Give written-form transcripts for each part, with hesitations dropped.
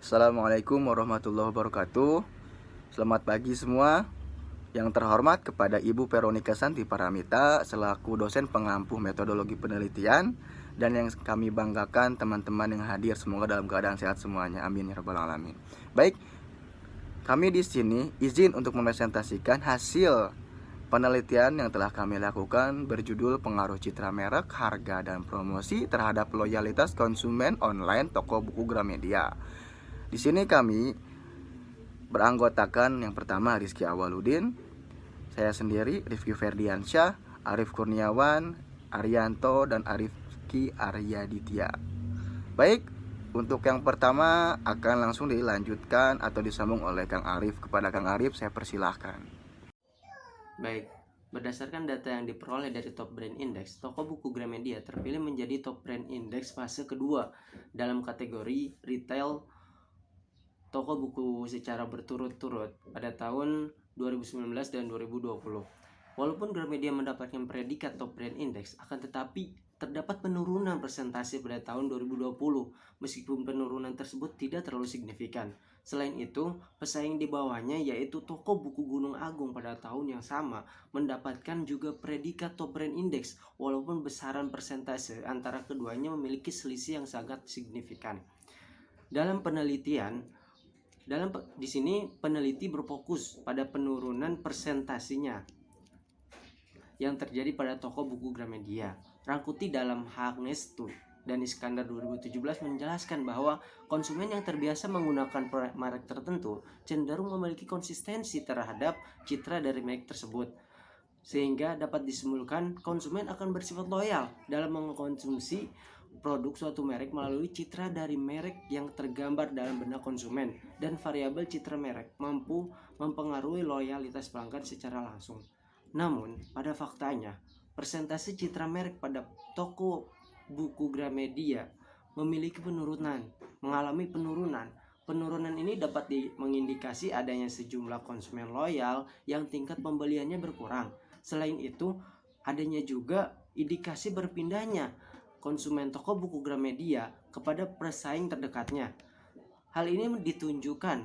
Assalamualaikum warahmatullahi wabarakatuh. Selamat pagi semua. Yang terhormat kepada Ibu Veronica Santi Paramita selaku dosen pengampu metodologi penelitian, dan yang kami banggakan teman-teman yang hadir semoga dalam keadaan sehat semuanya. Amin ya rabbal alamin. Baik, kami di sini izin untuk mempresentasikan hasil penelitian yang telah kami lakukan berjudul pengaruh citra merek, harga, dan promosi terhadap loyalitas konsumen online toko buku Gramedia. Di sini kami beranggotakan yang pertama Rizky Awaludin, saya sendiri Rifki Ferdiansyah, Arif Kurniawan, Arianto, dan Arifki Aryaditya. Baik, untuk yang pertama akan langsung dilanjutkan atau disambung oleh Kang Arif. Kepada Kang Arif saya persilahkan. Baik, berdasarkan data yang diperoleh dari Top Brand Index, toko buku Gramedia terpilih menjadi Top Brand Index fase kedua dalam kategori retail toko buku secara berturut-turut pada tahun 2019 dan 2020. Walaupun Gramedia mendapatkan predikat Top Brand Index, akan tetapi terdapat penurunan persentase pada tahun 2020, meskipun penurunan tersebut tidak terlalu signifikan. Selain itu, pesaing di bawahnya yaitu toko buku Gunung Agung pada tahun yang sama mendapatkan juga predikat Top Brand Index, walaupun besaran persentase antara keduanya memiliki selisih yang sangat signifikan. Dalam penelitian, di sini peneliti berfokus pada penurunan persentasenya yang terjadi pada toko buku Gramedia. Rangkuti dalam Hangestu dan Iskandar 2017 menjelaskan bahwa konsumen yang terbiasa menggunakan merek tertentu cenderung memiliki konsistensi terhadap citra dari merek tersebut, sehingga dapat disimpulkan konsumen akan bersifat loyal dalam mengkonsumsi produk suatu merek melalui citra dari merek yang tergambar dalam benak konsumen, dan variabel citra merek mampu mempengaruhi loyalitas pelanggan secara langsung. Namun, pada faktanya, persentase citra merek pada toko buku Gramedia memiliki mengalami penurunan. Penurunan ini dapat mengindikasi adanya sejumlah konsumen loyal yang tingkat pembeliannya berkurang. Selain itu, adanya juga indikasi berpindahnya konsumen toko buku Gramedia kepada pesaing terdekatnya. Hal ini ditunjukkan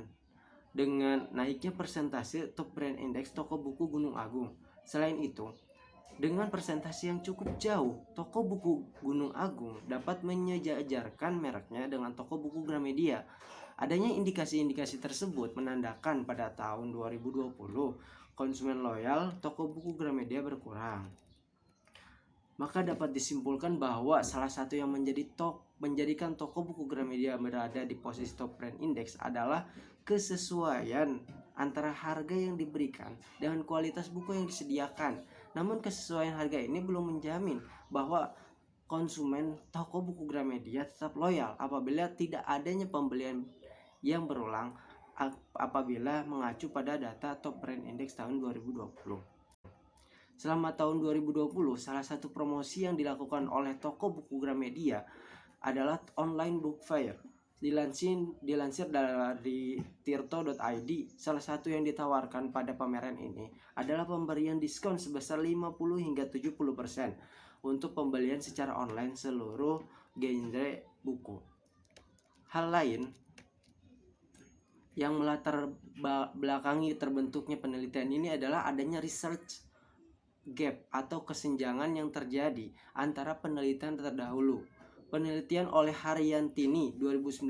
dengan naiknya persentase Top Brand Index toko buku Gunung Agung. Selain itu, dengan persentase yang cukup jauh, toko buku Gunung Agung dapat menyejajarkan mereknya dengan toko buku Gramedia. Adanya indikasi-indikasi tersebut menandakan pada tahun 2020 konsumen loyal toko buku Gramedia berkurang. Maka dapat disimpulkan bahwa salah satu yang menjadikan toko buku Gramedia berada di posisi Top Brand Index adalah kesesuaian antara harga yang diberikan dengan kualitas buku yang disediakan. Namun kesesuaian harga ini belum menjamin bahwa konsumen toko buku Gramedia tetap loyal apabila tidak adanya pembelian yang berulang apabila mengacu pada data Top Brand Index tahun 2020. Selama tahun 2020, salah satu promosi yang dilakukan oleh toko buku Gramedia adalah online book fair. Dilansir dari tirto.id, salah satu yang ditawarkan pada pameran ini adalah pemberian diskon sebesar 50 hingga 70% untuk pembelian secara online seluruh genre buku. Hal lain yang melatar belakangi terbentuknya penelitian ini adalah adanya research gap atau kesenjangan yang terjadi antara penelitian terdahulu. Penelitian oleh Haryantini 2019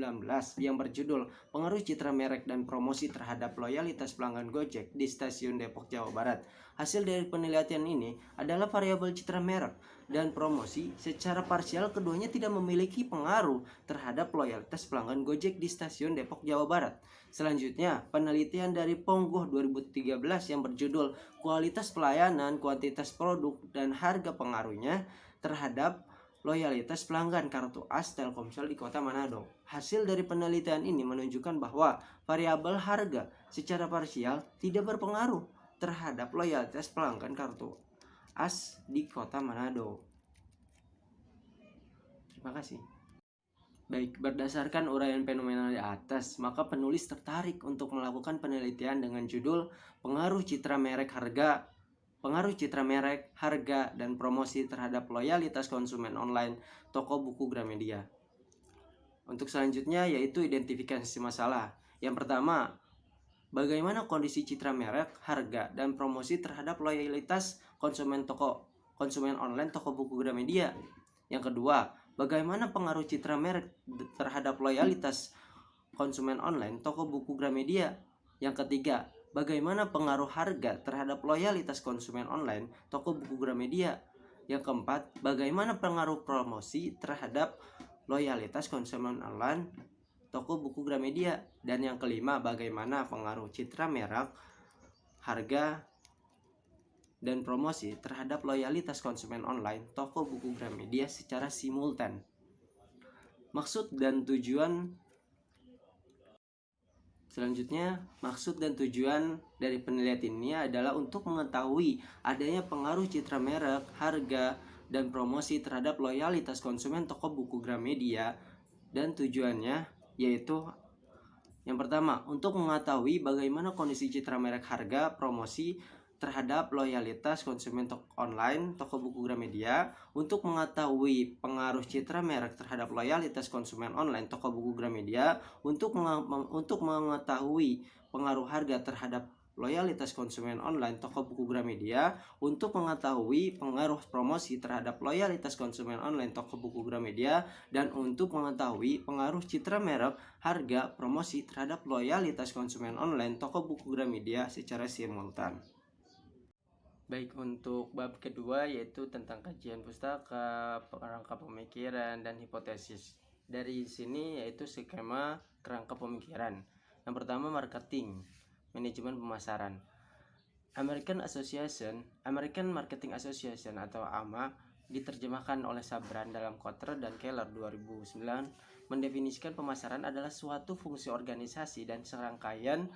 yang berjudul Pengaruh Citra Merek dan Promosi Terhadap Loyalitas Pelanggan Gojek di Stasiun Depok, Jawa Barat. Hasil dari penelitian ini adalah variabel citra merek dan promosi secara parsial keduanya tidak memiliki pengaruh terhadap loyalitas pelanggan Gojek di Stasiun Depok, Jawa Barat. Selanjutnya, penelitian dari Ponggoh 2013 yang berjudul Kualitas Pelayanan, Kuantitas Produk, dan Harga Pengaruhnya terhadap Loyalitas Pelanggan Kartu As Telkomsel di Kota Manado. Hasil dari penelitian ini menunjukkan bahwa variabel harga secara parsial tidak berpengaruh terhadap loyalitas pelanggan Kartu As di Kota Manado. Terima kasih. Baik, berdasarkan uraian fenomena di atas, maka penulis tertarik untuk melakukan penelitian dengan judul Pengaruh Citra Merek, Harga, dan Promosi Terhadap Loyalitas Konsumen Online Toko Buku Gramedia. Untuk selanjutnya yaitu identifikasi masalah. Yang pertama, bagaimana kondisi citra merek, harga, dan promosi terhadap loyalitas konsumen online toko buku Gramedia. Yang kedua, bagaimana pengaruh citra merek terhadap loyalitas konsumen online toko buku Gramedia. Yang ketiga, bagaimana pengaruh harga terhadap loyalitas konsumen online toko buku Gramedia. Yang keempat, bagaimana pengaruh promosi terhadap loyalitas konsumen online toko buku Gramedia. Dan yang kelima, bagaimana pengaruh citra merek, harga, dan promosi terhadap loyalitas konsumen online toko buku Gramedia secara simultan. Maksud dan tujuan Selanjutnya, maksud dan tujuan dari penelitian ini adalah untuk mengetahui adanya pengaruh citra merek, harga, dan promosi terhadap loyalitas konsumen toko buku Gramedia. Dan tujuannya yaitu yang pertama, untuk mengetahui bagaimana kondisi citra merek, harga, promosi terhadap loyalitas konsumen online toko buku Gramedia. Untuk mengetahui pengaruh citra merek terhadap loyalitas konsumen online toko buku Gramedia. Untuk mengetahui pengaruh harga terhadap loyalitas konsumen online toko buku Gramedia. Untuk mengetahui pengaruh promosi terhadap loyalitas konsumen online toko buku Gramedia. Dan untuk mengetahui pengaruh citra merek, harga, promosi terhadap loyalitas konsumen online toko buku Gramedia secara simultan. Baik, untuk bab kedua yaitu tentang kajian pustaka, kerangka pemikiran, dan hipotesis. Dari sini yaitu skema kerangka pemikiran. Yang pertama, marketing, manajemen pemasaran. American Marketing Association atau AMA diterjemahkan oleh Sabran dalam Kotler dan Keller 2009 mendefinisikan pemasaran adalah suatu fungsi organisasi dan serangkaian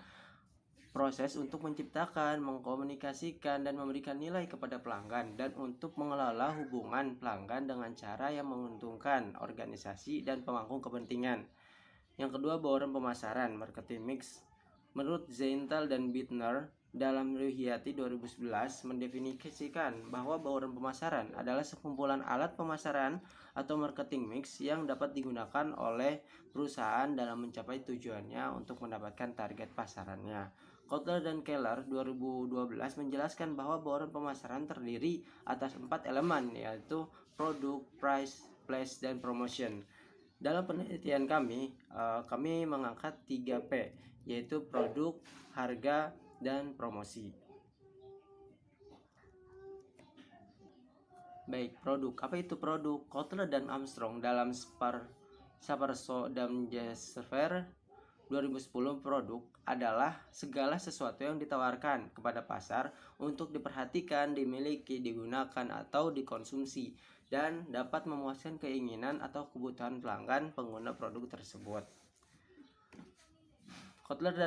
proses untuk menciptakan, mengkomunikasikan, dan memberikan nilai kepada pelanggan, dan untuk mengelola hubungan pelanggan dengan cara yang menguntungkan organisasi dan pemangku kepentingan. Yang kedua, bauran pemasaran, marketing mix. Menurut Zeintal dan Bittner dalam Ruyati 2011 mendefinisikan bahwa bauran pemasaran adalah sekumpulan alat pemasaran atau marketing mix yang dapat digunakan oleh perusahaan dalam mencapai tujuannya untuk mendapatkan target pasarannya. Kotler dan Keller 2012 menjelaskan bahwa bauran pemasaran terdiri atas 4 elemen, yaitu produk, price, place, dan promotion. Dalam penelitian kami mengangkat 3P, yaitu produk, harga, dan promosi. Baik, produk. Apa itu produk? Kotler dan Armstrong dalam Saperso dan Jessefer 2010, produk adalah segala sesuatu yang ditawarkan kepada pasar untuk diperhatikan, dimiliki, digunakan, atau dikonsumsi, dan dapat memuaskan keinginan atau kebutuhan pelanggan pengguna produk tersebut. Kotler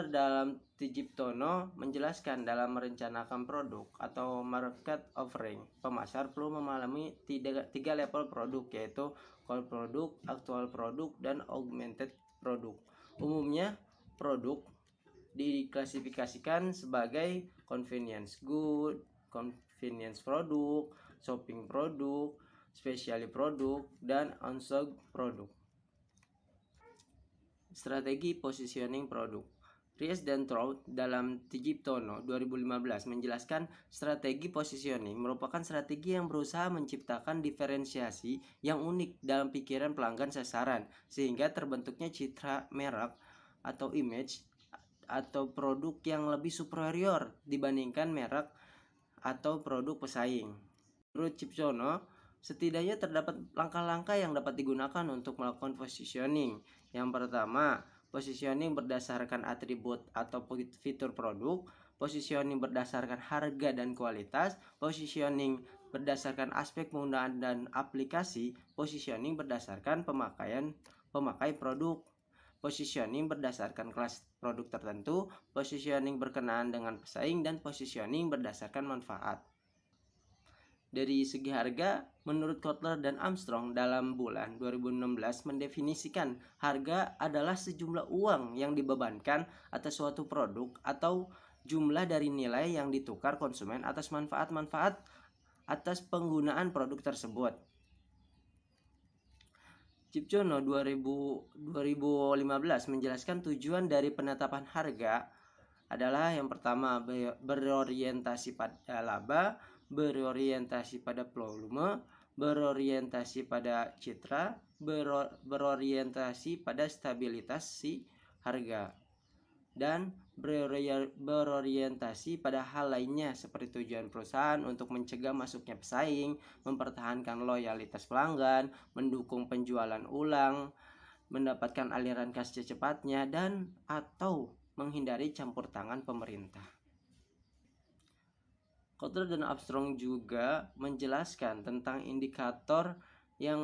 dalam Tijiptono menjelaskan dalam merencanakan produk atau market offering, pemasar perlu memahami tiga level produk, yaitu core produk, actual produk, dan augmented produk. Umumnya, produk diklasifikasikan sebagai convenience good, convenience produk, shopping produk, specialty produk, dan on-shelf produk. Strategi positioning produk. Ries dan Trout dalam Tijiptono 2015 menjelaskan strategi positioning merupakan strategi yang berusaha menciptakan diferensiasi yang unik dalam pikiran pelanggan sasaran sehingga terbentuknya citra merek atau image atau produk yang lebih superior dibandingkan merek atau produk pesaing. Menurut Ciptono, setidaknya terdapat langkah-langkah yang dapat digunakan untuk melakukan positioning. Yang pertama, positioning berdasarkan atribut atau fitur produk, positioning berdasarkan harga dan kualitas, positioning berdasarkan aspek penggunaan dan aplikasi, positioning berdasarkan pemakai produk, positioning berdasarkan kelas produk tertentu, positioning berkenaan dengan pesaing, dan positioning berdasarkan manfaat. Dari segi harga, menurut Kotler dan Armstrong dalam bulan 2016 mendefinisikan harga adalah sejumlah uang yang dibebankan atas suatu produk atau jumlah dari nilai yang ditukar konsumen atas manfaat-manfaat atas penggunaan produk tersebut. Cipjono 2015 menjelaskan tujuan dari penetapan harga adalah yang pertama berorientasi pada laba, berorientasi pada volume, berorientasi pada citra, berorientasi pada stabilitas si harga, dan berorientasi pada hal lainnya seperti tujuan perusahaan untuk mencegah masuknya pesaing, mempertahankan loyalitas pelanggan, mendukung penjualan ulang, mendapatkan aliran kas secepatnya, dan atau menghindari campur tangan pemerintah. Kotler dan Armstrong juga menjelaskan tentang indikator yang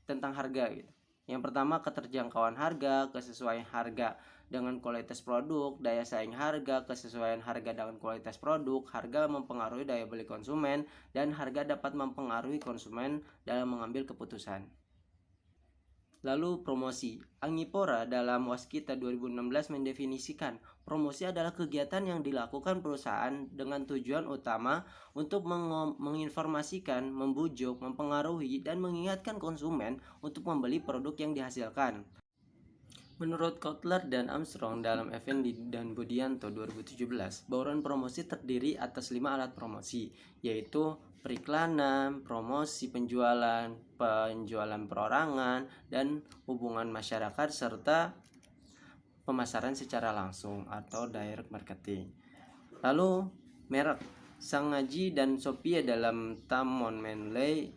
tentang harga gitu. Yang pertama, keterjangkauan harga, kesesuaian harga dengan kualitas produk, daya saing harga, kesesuaian harga dengan kualitas produk, harga mempengaruhi daya beli konsumen, dan harga dapat mempengaruhi konsumen dalam mengambil keputusan. Lalu promosi. Anggipora dalam Waskita 2016 mendefinisikan promosi adalah kegiatan yang dilakukan perusahaan dengan tujuan utama untuk menginformasikan, membujuk, mempengaruhi, dan mengingatkan konsumen untuk membeli produk yang dihasilkan. Menurut Kotler dan Armstrong dalam Effendi dan Budianto 2017, bauran promosi terdiri atas 5 alat promosi, yaitu periklanan, promosi penjualan, penjualan perorangan, dan hubungan masyarakat, serta pemasaran secara langsung atau direct marketing. Lalu merek. Sangaji dan Sophia dalam Tamon Menday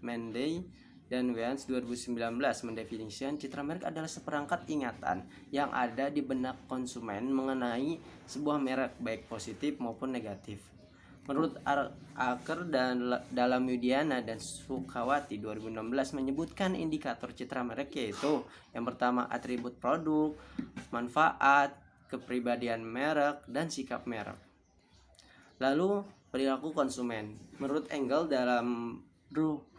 dan Weans 2019 mendefinisikan citra merek adalah seperangkat ingatan yang ada di benak konsumen mengenai sebuah merek, baik positif maupun negatif. Menurut Aker dan dalam Yudiana dan Sukawati 2016 menyebutkan indikator citra merek yaitu yang pertama atribut produk, manfaat, kepribadian merek, dan sikap merek. Lalu perilaku konsumen. Menurut Engel dalam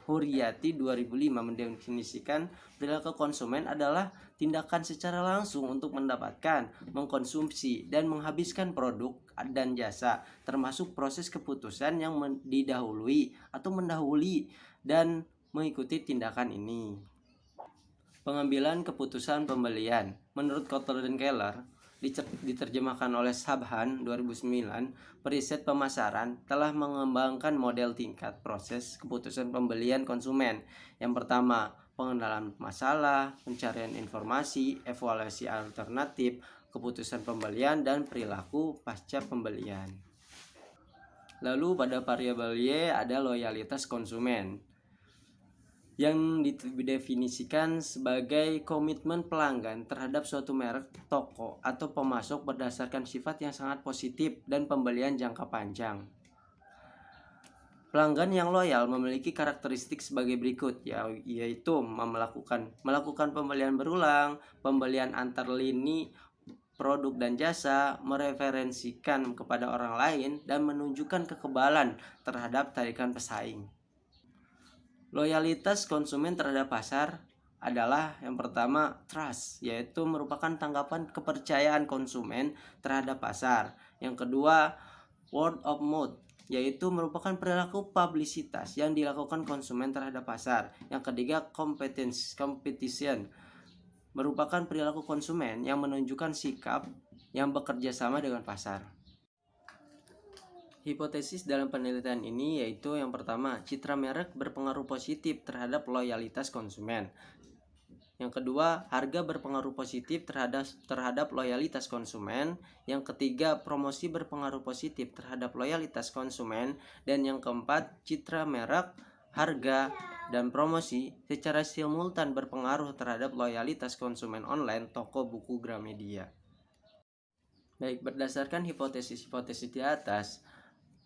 Huriyati 2005 mendefinisikan perilaku konsumen adalah tindakan secara langsung untuk mendapatkan, mengkonsumsi, dan menghabiskan produk dan jasa, termasuk proses keputusan yang didahului atau mendahului dan mengikuti tindakan ini. Pengambilan keputusan pembelian. Menurut Kotler dan Keller, diterjemahkan oleh Sabhan 2009, periset pemasaran telah mengembangkan model tingkat proses keputusan pembelian konsumen. Yang pertama, pengenalan masalah, pencarian informasi, evaluasi alternatif, keputusan pembelian, dan perilaku pasca pembelian. Lalu pada variabel Y ada loyalitas konsumen yang didefinisikan sebagai komitmen pelanggan terhadap suatu merek, toko, atau pemasok berdasarkan sifat yang sangat positif dan pembelian jangka panjang. Pelanggan yang loyal memiliki karakteristik sebagai berikut, yaitu melakukan pembelian berulang, pembelian antar lini produk dan jasa, mereferensikan kepada orang lain, dan menunjukkan kekebalan terhadap tarikan pesaing. Loyalitas konsumen terhadap pasar adalah yang pertama trust, yaitu merupakan tanggapan kepercayaan konsumen terhadap pasar. Yang kedua word of mouth, yaitu merupakan perilaku publisitas yang dilakukan konsumen terhadap pasar. Yang ketiga competition, merupakan perilaku konsumen yang menunjukkan sikap yang bekerja sama dengan pasar. Hipotesis dalam penelitian ini yaitu yang pertama, citra merek berpengaruh positif terhadap loyalitas konsumen. Yang kedua, harga berpengaruh positif terhadap loyalitas konsumen. Yang ketiga, promosi berpengaruh positif terhadap loyalitas konsumen. Dan yang keempat, citra merek, harga, dan promosi secara simultan berpengaruh terhadap loyalitas konsumen online, toko buku, Gramedia. Baik, berdasarkan hipotesis-hipotesis di atas,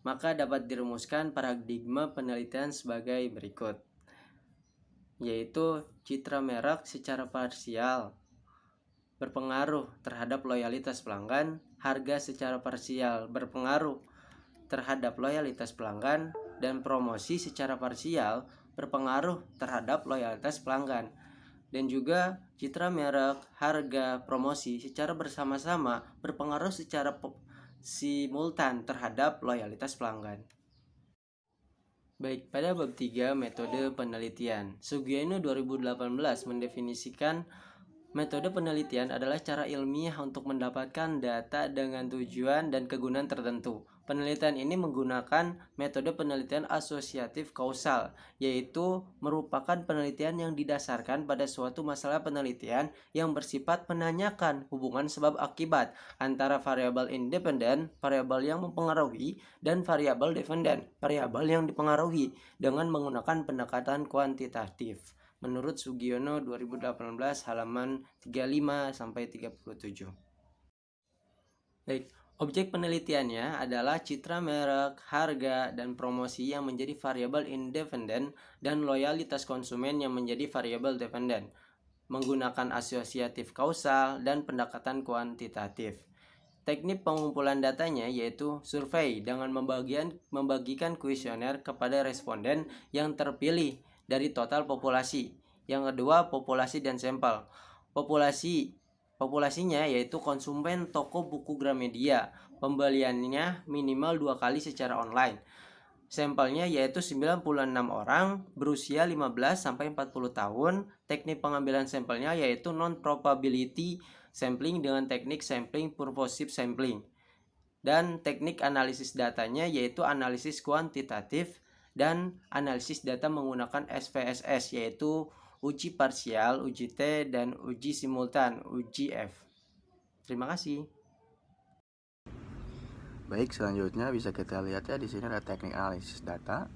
maka dapat dirumuskan paradigma penelitian sebagai berikut, yaitu citra merek secara parsial berpengaruh terhadap loyalitas pelanggan, harga secara parsial berpengaruh terhadap loyalitas pelanggan, dan promosi secara parsial berpengaruh terhadap loyalitas pelanggan. Dan juga citra merek, harga, promosi secara bersama-sama berpengaruh secara simultan terhadap loyalitas pelanggan. Baik, pada bab 3 metode penelitian. Sugiono 2018 mendefinisikan metode penelitian adalah cara ilmiah untuk mendapatkan data dengan tujuan dan kegunaan tertentu. Penelitian ini menggunakan metode penelitian asosiatif kausal, yaitu merupakan penelitian yang didasarkan pada suatu masalah penelitian yang bersifat menanyakan hubungan sebab akibat antara variabel independen, variabel yang mempengaruhi, dan variabel dependen, variabel yang dipengaruhi, dengan menggunakan pendekatan kuantitatif. Menurut Sugiono 2018 halaman 35 sampai 37. Baik, objek penelitiannya adalah citra merek, harga, dan promosi yang menjadi variabel independen dan loyalitas konsumen yang menjadi variabel dependen, menggunakan asosiatif kausal dan pendekatan kuantitatif. Teknik pengumpulan datanya yaitu survei dengan membagikan kuesioner kepada responden yang terpilih dari total populasi. Yang kedua, populasi dan sampel. Populasinya yaitu konsumen toko buku Gramedia. Pembeliannya minimal 2 kali secara online. Sampelnya yaitu 96 orang berusia 15 sampai 40 tahun. Teknik pengambilan sampelnya yaitu non-probability sampling dengan teknik sampling purposive sampling. Dan teknik analisis datanya yaitu analisis kuantitatif dan analisis data menggunakan SPSS, yaitu uji parsial, uji T, dan uji simultan, uji F. Terima kasih. Baik, selanjutnya bisa kita lihat ya, di sini ada teknik analisis data.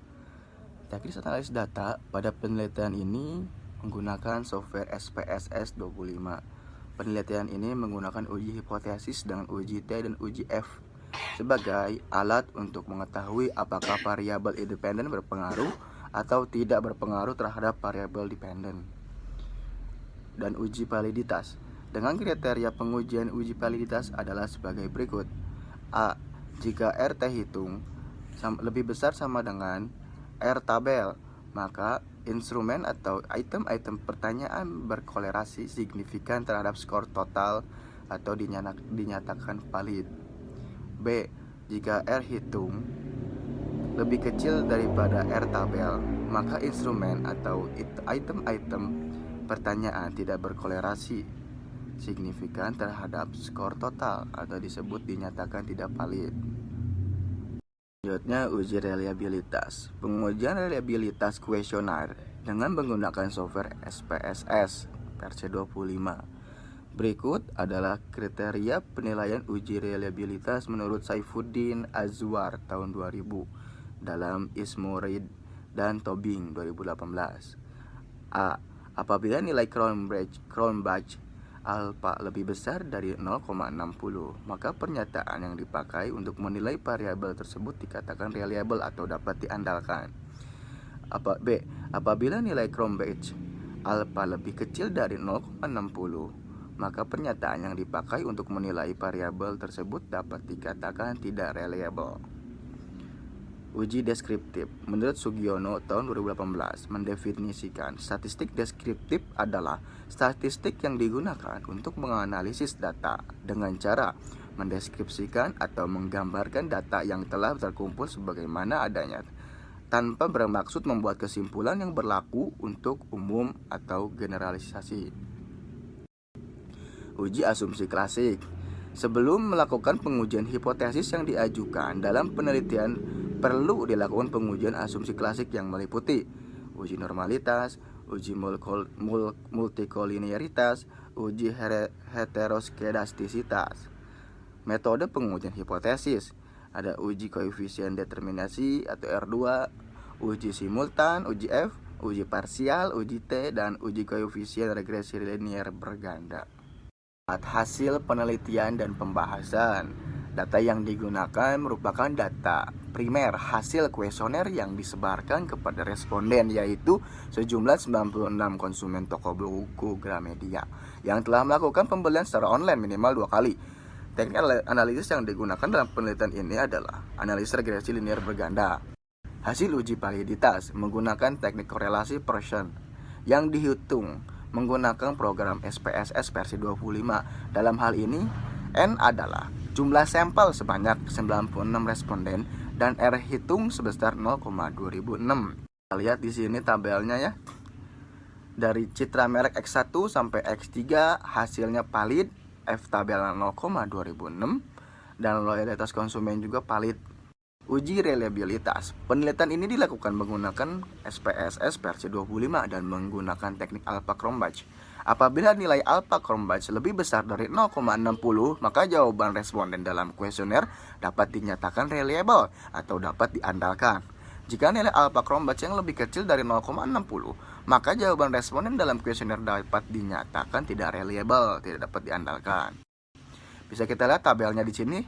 Teknik analisis data pada penelitian ini menggunakan software SPSS 25. Penelitian ini menggunakan uji hipotesis dengan uji T dan uji F sebagai alat untuk mengetahui apakah variabel independen berpengaruh atau tidak berpengaruh terhadap variabel dependen. Dan uji validitas. Dengan kriteria pengujian uji validitas adalah sebagai berikut. A. Jika R terhitung lebih besar sama dengan R tabel, maka instrumen atau item-item pertanyaan berkolerasi signifikan terhadap skor total atau dinyatakan valid. B. Jika R hitung lebih kecil daripada R tabel, maka instrumen atau item-item pertanyaan tidak berkolerasi signifikan terhadap skor total atau disebut dinyatakan tidak valid. Selanjutnya, uji reliabilitas. Pengujian reliabilitas kuesioner dengan menggunakan software SPSS versi 25. Berikut adalah kriteria penilaian uji reliabilitas menurut Saifuddin Azwar tahun 2000 dalam Ismurid dan Tobing 2018. A. Apabila nilai Cronbach alpha lebih besar dari 0,60, maka pernyataan yang dipakai untuk menilai variabel tersebut dikatakan reliable atau dapat diandalkan. B. Apabila nilai Cronbach alpha lebih kecil dari 0,60, maka pernyataan yang dipakai untuk menilai variabel tersebut dapat dikatakan tidak reliable. Uji deskriptif. Menurut Sugiono tahun 2018 mendefinisikan statistik deskriptif adalah statistik yang digunakan untuk menganalisis data dengan cara mendeskripsikan atau menggambarkan data yang telah terkumpul sebagaimana adanya, tanpa bermaksud membuat kesimpulan yang berlaku untuk umum atau generalisasi. Uji asumsi klasik. Sebelum melakukan pengujian hipotesis yang diajukan dalam penelitian, perlu dilakukan pengujian asumsi klasik yang meliputi uji normalitas, uji multikolinearitas, uji heteroskedastisitas. Metode pengujian hipotesis. Ada uji koefisien determinasi atau R2, uji simultan, uji F, uji parsial, uji T, dan uji koefisien regresi linier berganda. Hasil penelitian dan pembahasan. Data yang digunakan merupakan data primer hasil kuesioner yang disebarkan kepada responden, yaitu sejumlah 96 konsumen toko buku Gramedia yang telah melakukan pembelian secara online minimal 2 kali. Teknik analisis yang digunakan dalam penelitian ini adalah analisis regresi linier berganda. Hasil uji validitas menggunakan teknik korelasi Pearson yang dihitung menggunakan program SPSS versi 25. Dalam hal ini, N adalah jumlah sampel sebanyak 96 responden dan R hitung sebesar 0,2006. Kita lihat di sini tabelnya ya. Dari citra merek X1 sampai X3 hasilnya valid, F tabelnya 0,2006, dan loyalitas konsumen juga valid. Uji reliabilitas. Penelitian ini dilakukan menggunakan SPSS versi 25 dan menggunakan teknik alpha Cronbach. Apabila nilai alpha Cronbach lebih besar dari 0,60, maka jawaban responden dalam kuesioner dapat dinyatakan reliable atau dapat diandalkan. Jika nilai alpha Cronbach yang lebih kecil dari 0,60, maka jawaban responden dalam kuesioner dapat dinyatakan tidak reliable, tidak dapat diandalkan. Bisa kita lihat tabelnya di sini.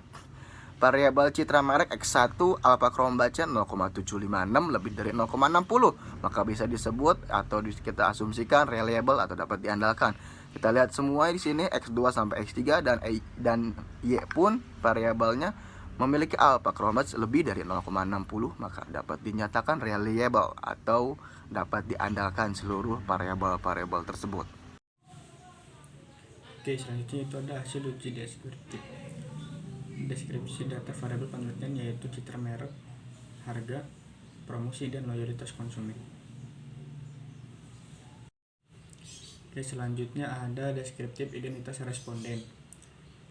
Variabel citra merek X1 alpha Cronbach 0,756 lebih dari 0,60, maka bisa disebut atau kita asumsikan reliable atau dapat diandalkan. Kita lihat semua di sini X2 sampai X3 dan Y pun variabelnya memiliki alpha Cronbach lebih dari 0,60, maka dapat dinyatakan reliable atau dapat diandalkan seluruh variabel-variabel tersebut. Oke, selanjutnya itu ada hasil uji deskriptif. Deskripsi data variabel penelitian yaitu citra merek, harga, promosi, dan loyalitas konsumen. Oke, selanjutnya ada deskriptif identitas responden.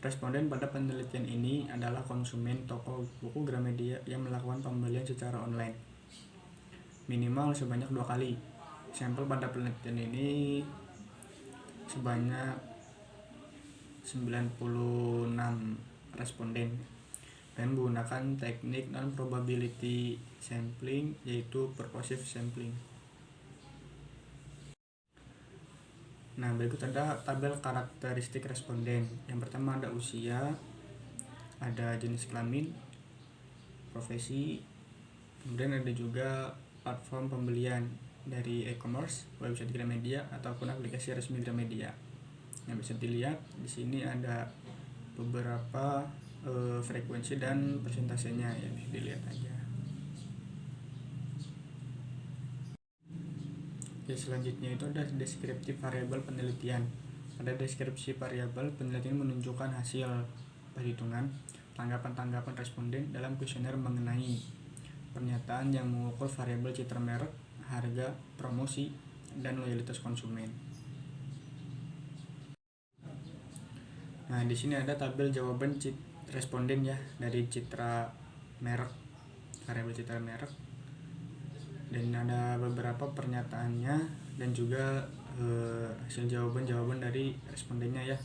Responden pada penelitian ini adalah konsumen toko buku Gramedia yang melakukan pembelian secara online minimal sebanyak 2 kali. Sampel pada penelitian ini sebanyak 96 responden dan menggunakan teknik non-probability sampling yaitu purposive sampling. Nah, berikut ada tabel karakteristik responden. Yang pertama ada usia, ada jenis kelamin, profesi, kemudian ada juga platform pembelian dari e-commerce, website Gramedia ataupun aplikasi resmi Gramedia. Yang bisa dilihat di sini ada beberapa frekuensi dan persentasenya ya, bisa dilihat aja. Oke, selanjutnya itu ada deskriptif variabel penelitian. Pada deskripsi variabel penelitian menunjukkan hasil perhitungan tanggapan-tanggapan responden dalam kuesioner mengenai pernyataan yang mengukur variabel citra merek, harga, promosi, dan loyalitas konsumen. Nah, di sini ada tabel jawaban responden ya dari citra merek, variabel citra merek, dan ada beberapa pernyataannya dan juga hasil jawaban dari respondennya ya.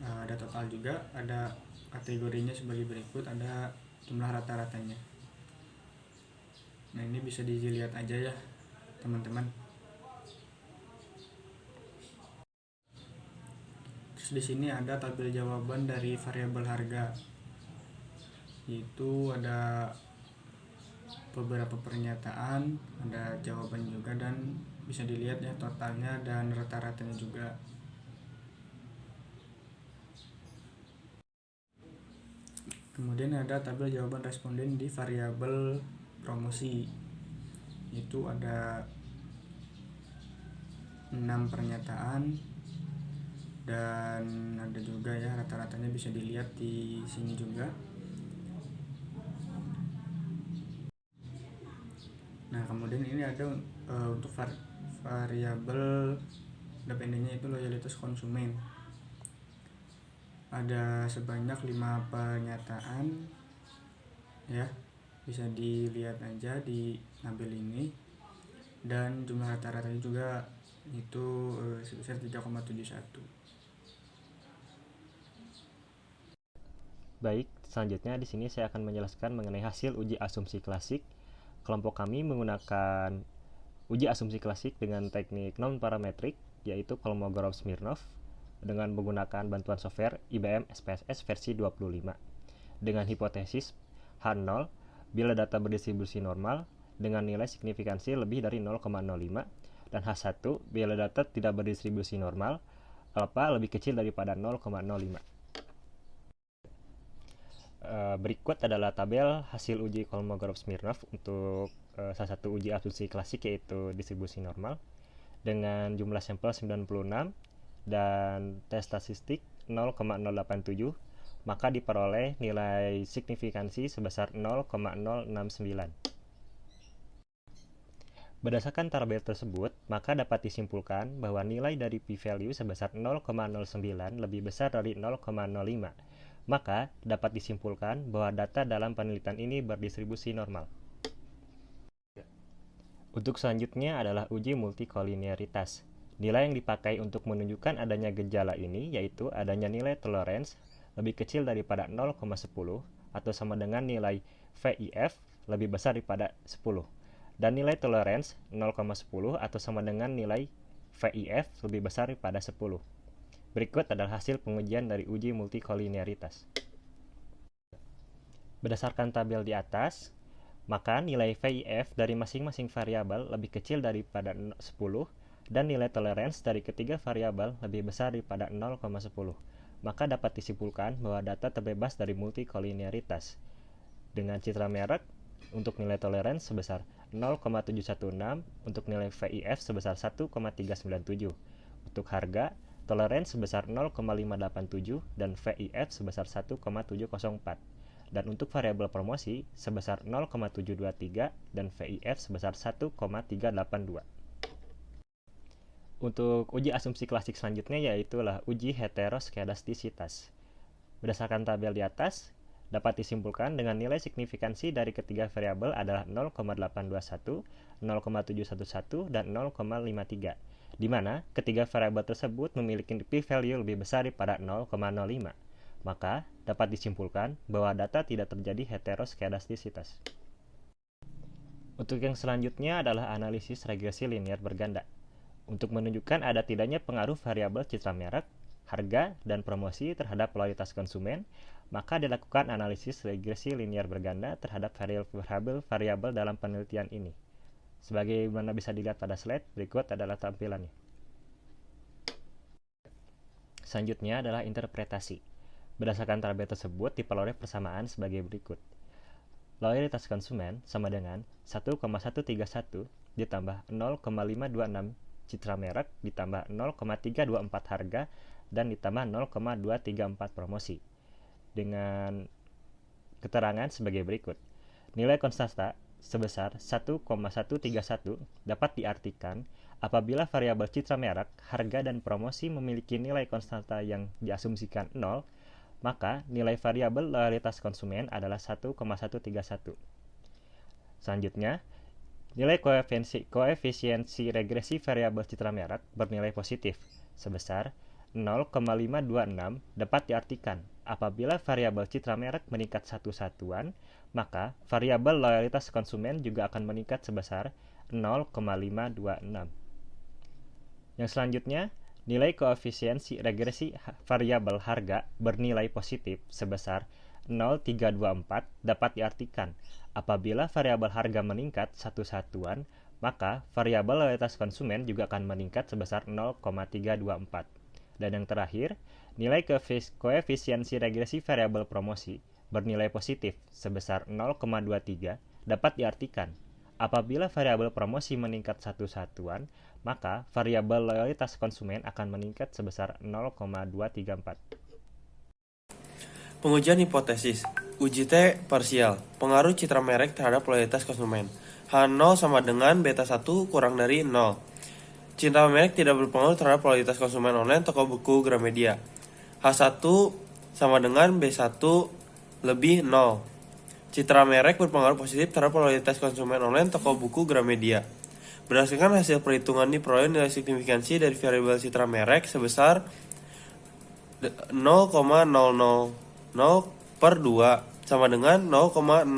Ada total juga, ada kategorinya sebagai berikut, ada jumlah rata-ratanya. Nah, ini bisa dilihat aja ya teman-teman. Terus di sini ada tabel jawaban dari variabel harga, yaitu ada beberapa pernyataan, ada jawaban juga, dan bisa dilihat ya totalnya dan rata-ratanya juga. Kemudian ada tabel jawaban responden di variabel promosi, itu ada 6 pernyataan dan ada juga ya rata-ratanya bisa dilihat di sini juga. Nah, kemudian ini ada untuk variabel dependennya itu loyalitas konsumen. Ada sebanyak 5 pernyataan ya, bisa dilihat aja di tabel ini, dan jumlah rata-ratanya juga itu sebesar 3,71. Baik, selanjutnya di sini saya akan menjelaskan mengenai hasil uji asumsi klasik. Kelompok kami menggunakan uji asumsi klasik dengan teknik non-parametrik, yaitu Kolmogorov-Smirnov, dengan menggunakan bantuan software IBM SPSS versi 25, dengan hipotesis H0 bila data berdistribusi normal dengan nilai signifikansi lebih dari 0,05, dan H1 bila data tidak berdistribusi normal alpha lebih kecil daripada 0,05. Berikut adalah tabel hasil uji Kolmogorov-Smirnov untuk salah satu uji asumsi klasik, yaitu distribusi normal, dengan jumlah sampel 96 dan tes statistik 0,087, maka diperoleh nilai signifikansi sebesar 0,069. Berdasarkan tabel tersebut, maka dapat disimpulkan bahwa nilai dari p-value sebesar 0,09 lebih besar dari 0,05. Maka dapat disimpulkan bahwa data dalam penelitian ini berdistribusi normal. Untuk selanjutnya adalah uji multikolinearitas. Nilai yang dipakai untuk menunjukkan adanya gejala ini yaitu adanya nilai tolerance lebih kecil daripada 0,10 atau sama dengan nilai VIF lebih besar daripada 10. Dan nilai tolerance 0,10 atau sama dengan nilai VIF lebih besar daripada 10. Berikut adalah hasil pengujian dari uji multikolinearitas. Berdasarkan tabel di atas, maka nilai VIF dari masing-masing variabel lebih kecil daripada 10 dan nilai tolerance dari ketiga variabel lebih besar daripada 0,10. Maka dapat disimpulkan bahwa data terbebas dari multikolinearitas. Dengan citra merek, untuk nilai tolerance sebesar 0,716, untuk nilai VIF sebesar 1,397. Untuk harga, tolerance sebesar 0,587 dan VIF sebesar 1,704. Dan untuk variabel promosi sebesar 0,723 dan VIF sebesar 1,382. Untuk uji asumsi klasik selanjutnya yaitulah uji heteroskedastisitas. Berdasarkan tabel di atas, dapat disimpulkan dengan nilai signifikansi dari ketiga variabel adalah 0,821, 0,711, dan 0,53, di mana ketiga variabel tersebut memiliki p-value lebih besar daripada 0,05. Maka dapat disimpulkan bahwa data tidak terjadi heteroskedastisitas. Untuk yang selanjutnya adalah analisis regresi linear berganda. Untuk menunjukkan ada tidaknya pengaruh variabel citra merek, harga, dan promosi terhadap loyalitas konsumen, maka dilakukan analisis regresi linear berganda terhadap variabel dalam penelitian ini. Sebagaimana bisa dilihat pada slide, berikut adalah tampilannya. Selanjutnya adalah interpretasi. Berdasarkan tabel tersebut diperoleh persamaan sebagai berikut. Loyalitas konsumen sama dengan 1,131 ditambah 0,526 citra merek ditambah 0,324 harga dan ditambah 0,234 promosi. Dengan keterangan sebagai berikut. Nilai konstanta sebesar 1,131 dapat diartikan apabila variabel citra merek, harga, dan promosi memiliki nilai konstanta yang diasumsikan 0, maka nilai variabel loyalitas konsumen adalah 1,131. Selanjutnya, nilai koefisiensi regresi variabel citra merek bernilai positif sebesar 0,526 dapat diartikan apabila variabel citra merek meningkat satu satuan, maka variabel loyalitas konsumen juga akan meningkat sebesar 0,526. Yang selanjutnya, nilai koefisiensi regresi variabel harga bernilai positif sebesar 0,324 dapat diartikan apabila variabel harga meningkat satu satuan, maka variabel loyalitas konsumen juga akan meningkat sebesar 0,324. Dan yang terakhir, nilai koefisiensi regresi variabel promosi bernilai positif sebesar 0,23 dapat diartikan apabila variabel promosi meningkat satu satuan, maka variabel loyalitas konsumen akan meningkat sebesar 0,234. Pengujian hipotesis. Uji T parsial. Pengaruh citra merek terhadap loyalitas konsumen. H0 sama dengan beta 1 kurang dari 0. Citra merek tidak berpengaruh terhadap loyalitas konsumen online toko buku Gramedia. H1 sama dengan B1 lebih 0. Citra merek berpengaruh positif terhadap loyalitas konsumen online toko buku Gramedia. Berdasarkan hasil perhitungan diperoleh nilai signifikansi dari variabel citra merek sebesar 0,000 per 2 sama dengan 0,000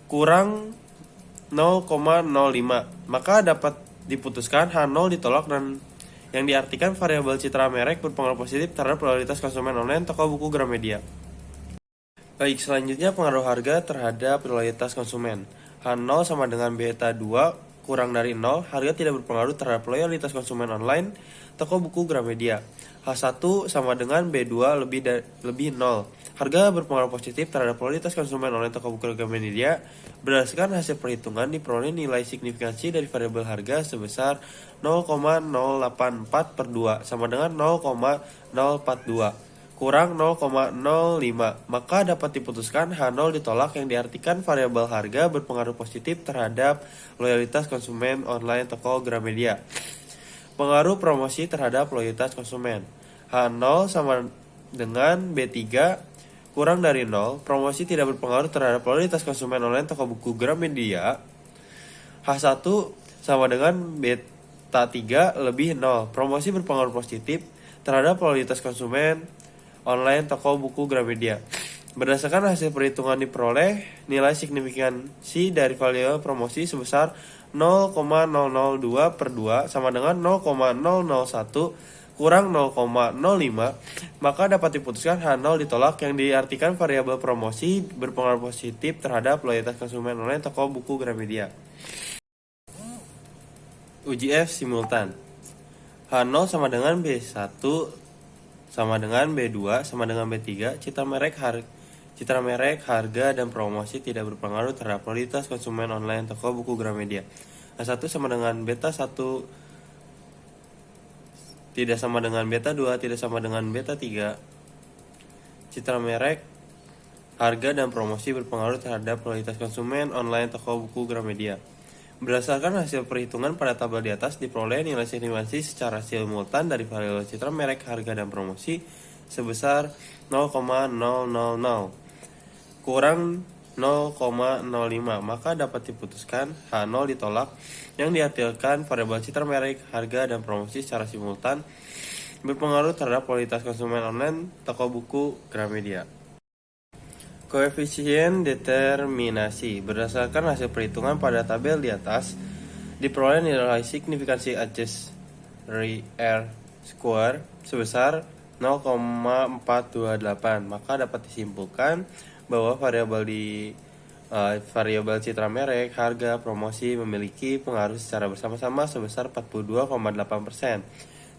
kurang 0,05. Maka dapat diputuskan H0 ditolak dan yang diartikan variabel citra merek berpengaruh positif terhadap loyalitas konsumen online toko buku Gramedia. Baik, selanjutnya pengaruh harga terhadap loyalitas konsumen. H0 sama dengan beta 2 kurang dari 0, harga tidak berpengaruh terhadap loyalitas konsumen online toko buku Gramedia. H1 sama dengan B2 lebih 0. Harga berpengaruh positif terhadap loyalitas konsumen online toko buku Gramedia. Berdasarkan hasil perhitungan diperoleh nilai signifikansi dari variabel harga sebesar 0,084 per 2 sama dengan 0,042. kurang 0,05, maka dapat diputuskan H0 ditolak yang diartikan variabel harga berpengaruh positif terhadap loyalitas konsumen online toko Gramedia. Pengaruh promosi terhadap loyalitas konsumen. H0 sama dengan B3 kurang dari 0, promosi tidak berpengaruh terhadap loyalitas konsumen online toko buku Gramedia. H1 sama dengan beta 3 lebih 0, promosi berpengaruh positif terhadap loyalitas konsumen online toko buku Gramedia. Berdasarkan hasil perhitungan diperoleh, nilai signifikansi dari variabel promosi sebesar 0,002 per 2 sama dengan 0,001 kurang 0,05, maka dapat diputuskan H0 ditolak yang diartikan variabel promosi berpengaruh positif terhadap loyalitas konsumen online toko buku Gramedia. Uji F simultan. H0 sama dengan B1 sama dengan B2 sama dengan B3. Citra merek, harga, dan promosi tidak berpengaruh terhadap loyalitas konsumen online toko buku Gramedia. H1 sama dengan beta 1 tidak sama dengan beta 2 tidak sama dengan beta 3. Citra merek, harga, dan promosi berpengaruh terhadap loyalitas konsumen online toko buku Gramedia. Berdasarkan hasil perhitungan pada tabel di atas, diperoleh nilai signifikansi secara simultan dari variabel citra merek, harga, dan promosi sebesar 0,000 kurang 0,05, maka dapat diputuskan H0 ditolak yang diartikan variabel citra merek, harga, dan promosi secara simultan berpengaruh terhadap loyalitas konsumen online toko buku Gramedia. Koefisien determinasi. Berdasarkan hasil perhitungan pada tabel di atas, diperoleh nilai signifikansi adjust R square sebesar 0,428, maka dapat disimpulkan bahwa variabel citra merek, harga, promosi memiliki pengaruh secara bersama-sama sebesar 42,8%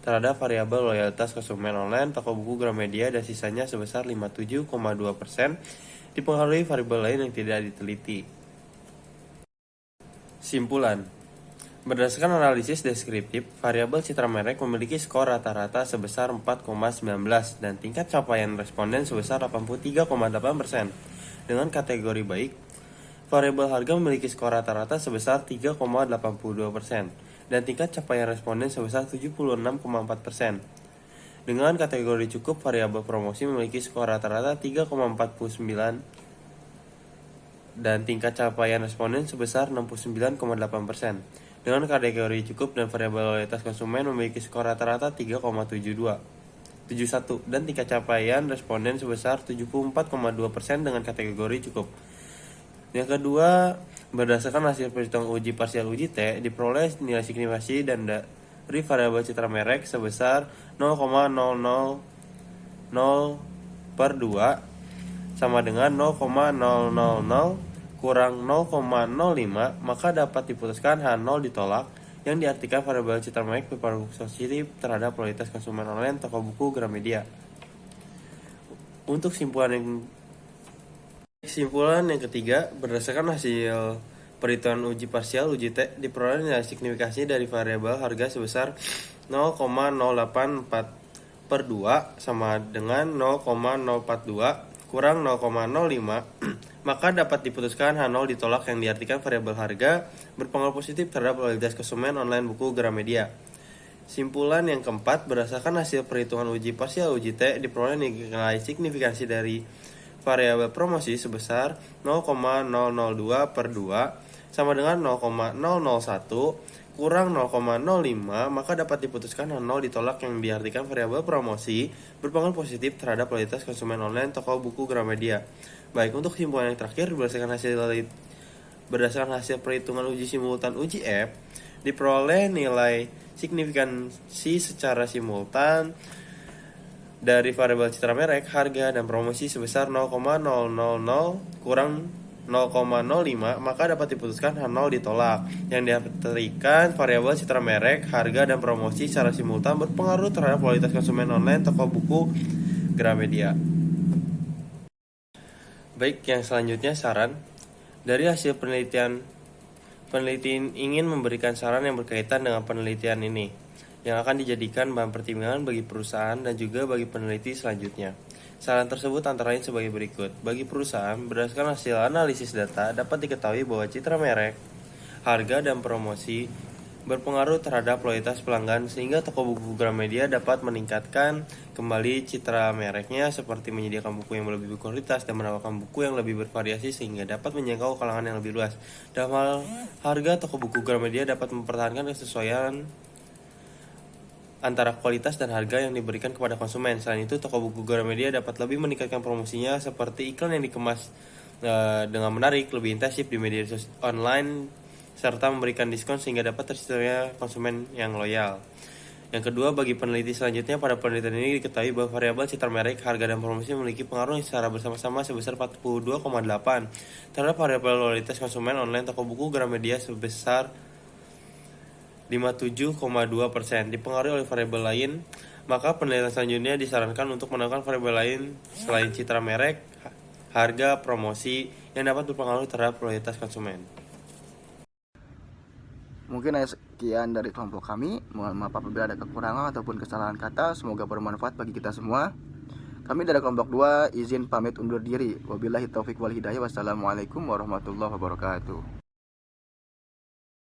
terhadap variabel loyalitas konsumen online toko buku Gramedia, dan sisanya sebesar 57,2% dipengaruhi variabel lain yang tidak diteliti. Simpulan. Berdasarkan analisis deskriptif, variabel citra merek memiliki skor rata-rata sebesar 4,19 dan tingkat capaian responden sebesar 83,8%. Dengan kategori baik, variabel harga memiliki skor rata-rata sebesar 3,82% dan tingkat capaian responden sebesar 76,4%. Dengan kategori cukup, variabel promosi memiliki skor rata-rata 3,49 dan tingkat capaian responden sebesar 69,8%. Dengan kategori cukup dan variabel loyalitas konsumen memiliki skor rata-rata 3,71 dan tingkat capaian responden sebesar 74,2% dengan kategori cukup. Yang kedua, berdasarkan hasil perhitungan uji parsial uji T, diperoleh nilai signifikansi dan dari variabel citra merek sebesar 0,000 per 2 sama dengan 0,000 kurang 0,05, maka dapat diputuskan H0 ditolak yang diartikan variabel citra merek berpengaruh positif terhadap loyalitas konsumen online toko buku Gramedia. Untuk kesimpulan yang ketiga, berdasarkan hasil perhitungan uji parsial uji T, diperoleh nilai signifikansi dari variabel harga sebesar 0,084 per 2 sama dengan 0,042 kurang 0,05, maka dapat diputuskan H0 ditolak yang diartikan variabel harga berpengaruh positif terhadap loyalitas konsumen online buku Gramedia. Simpulan yang keempat, berdasarkan hasil perhitungan uji parsial uji T, diperoleh nilai signifikansi dari variabel promosi sebesar 0,002 per 2 sama dengan 0,001 kurang 0,05, maka dapat diputuskan H0 ditolak yang diartikan variabel promosi berpengaruh positif terhadap loyalitas konsumen online toko buku Gramedia. Baik, untuk kesimpulan yang terakhir, berdasarkan hasil perhitungan uji simultan uji F, diperoleh nilai signifikansi secara simultan dari variabel citra merek, harga, dan promosi sebesar 0,000 kurang 0,05, maka dapat diputuskan H0 ditolak yang diartikan variabel citra merek, harga, dan promosi secara simultan berpengaruh terhadap loyalitas konsumen online toko buku Gramedia. Baik, yang selanjutnya saran. Dari hasil peneliti ingin memberikan saran yang berkaitan dengan penelitian ini yang akan dijadikan bahan pertimbangan bagi perusahaan dan juga bagi peneliti selanjutnya. Saran tersebut antara lain sebagai berikut. Bagi perusahaan, berdasarkan hasil analisis data, dapat diketahui bahwa citra merek, harga, dan promosi berpengaruh terhadap loyalitas pelanggan sehingga toko buku Gramedia dapat meningkatkan kembali citra mereknya seperti menyediakan buku yang lebih berkualitas dan menawarkan buku yang lebih bervariasi sehingga dapat menjangkau kalangan yang lebih luas. Dalam hal harga, toko buku Gramedia dapat mempertahankan kesesuaian antara kualitas dan harga yang diberikan kepada konsumen. Selain itu, toko buku Gramedia dapat lebih meningkatkan promosinya seperti iklan yang dikemas dengan menarik, lebih intensif di media online, serta memberikan diskon sehingga dapat terciptanya konsumen yang loyal. Yang kedua, bagi peneliti selanjutnya, pada penelitian ini diketahui bahwa variabel citra merek, harga, dan promosi memiliki pengaruh secara bersama-sama sebesar 42,8 terhadap variabel loyalitas konsumen online toko buku Gramedia sebesar 57,2%. Dipengaruhi oleh variabel lain, maka penelitian selanjutnya disarankan untuk menambahkan variabel lain selain citra merek, harga, promosi yang dapat berpengaruh terhadap loyalitas konsumen. Mungkin sekian dari kelompok kami. Mohon maaf apabila ada kekurangan ataupun kesalahan kata. Semoga bermanfaat bagi kita semua. Kami dari kelompok 2 izin pamit undur diri. Wabillahi taufik wal hidayah. Wassalamualaikum warahmatullahi wabarakatuh.